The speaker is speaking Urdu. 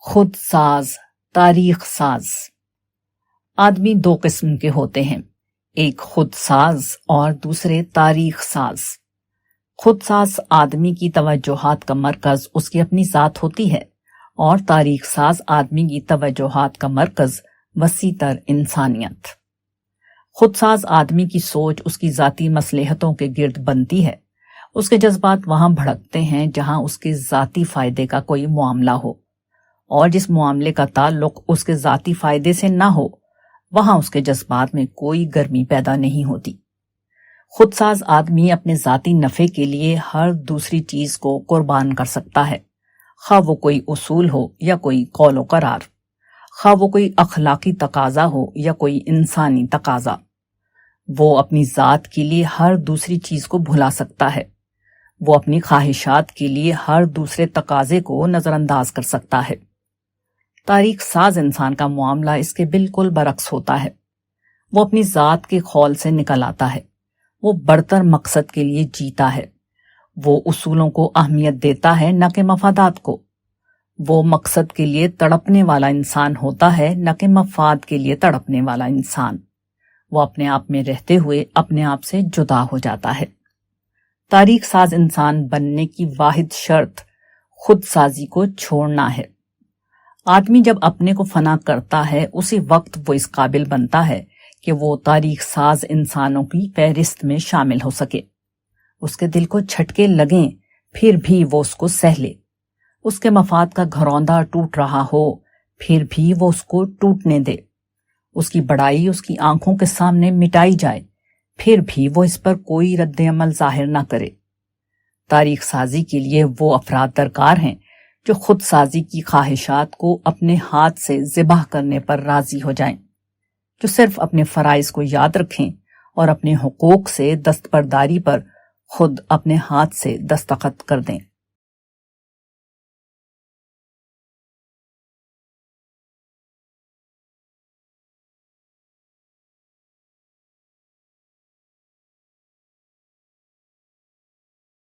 خود ساز، تاریخ ساز۔ آدمی دو قسم کے ہوتے ہیں، ایک خود ساز اور دوسرے تاریخ ساز۔ خود ساز آدمی کی توجہات کا مرکز اس کی اپنی ذات ہوتی ہے، اور تاریخ ساز آدمی کی توجہات کا مرکز وسیع تر انسانیت۔ خود ساز آدمی کی سوچ اس کی ذاتی مصلحتوں کے گرد بنتی ہے، اس کے جذبات وہاں بھڑکتے ہیں جہاں اس کے ذاتی فائدے کا کوئی معاملہ ہو، اور جس معاملے کا تعلق اس کے ذاتی فائدے سے نہ ہو وہاں اس کے جذبات میں کوئی گرمی پیدا نہیں ہوتی۔ خود ساز آدمی اپنے ذاتی نفع کے لیے ہر دوسری چیز کو قربان کر سکتا ہے، خواہ وہ کوئی اصول ہو یا کوئی قول و قرار، خواہ وہ کوئی اخلاقی تقاضا ہو یا کوئی انسانی تقاضا۔ وہ اپنی ذات کے لیے ہر دوسری چیز کو بھلا سکتا ہے، وہ اپنی خواہشات کے لیے ہر دوسرے تقاضے کو نظر انداز کر سکتا ہے۔ تاریخ ساز انسان کا معاملہ اس کے بالکل برعکس ہوتا ہے۔ وہ اپنی ذات کے خول سے نکل آتا ہے، وہ برتر مقصد کے لیے جیتا ہے، وہ اصولوں کو اہمیت دیتا ہے نہ کہ مفادات کو۔ وہ مقصد کے لیے تڑپنے والا انسان ہوتا ہے نہ کہ مفاد کے لیے تڑپنے والا انسان۔ وہ اپنے آپ میں رہتے ہوئے اپنے آپ سے جدا ہو جاتا ہے۔ تاریخ ساز انسان بننے کی واحد شرط خود سازی کو چھوڑنا ہے۔ آدمی جب اپنے کو فنا کرتا ہے اسی وقت وہ اس قابل بنتا ہے کہ وہ تاریخ ساز انسانوں کی فہرست میں شامل ہو سکے۔ اس کے دل کو جھٹکے لگیں پھر بھی وہ اس کو سہ لے، اس کے مفاد کا گھروندہ ٹوٹ رہا ہو پھر بھی وہ اس کو ٹوٹنے دے، اس کی بڑائی اس کی آنکھوں کے سامنے مٹائی جائے پھر بھی وہ اس پر کوئی رد عمل ظاہر نہ کرے۔ تاریخ سازی کے لیے وہ افراد درکار ہیں جو خود سازی کی خواہشات کو اپنے ہاتھ سے ذبح کرنے پر راضی ہو جائیں، جو صرف اپنے فرائض کو یاد رکھیں اور اپنے حقوق سے دستبرداری پر خود اپنے ہاتھ سے دستخط کر دیں۔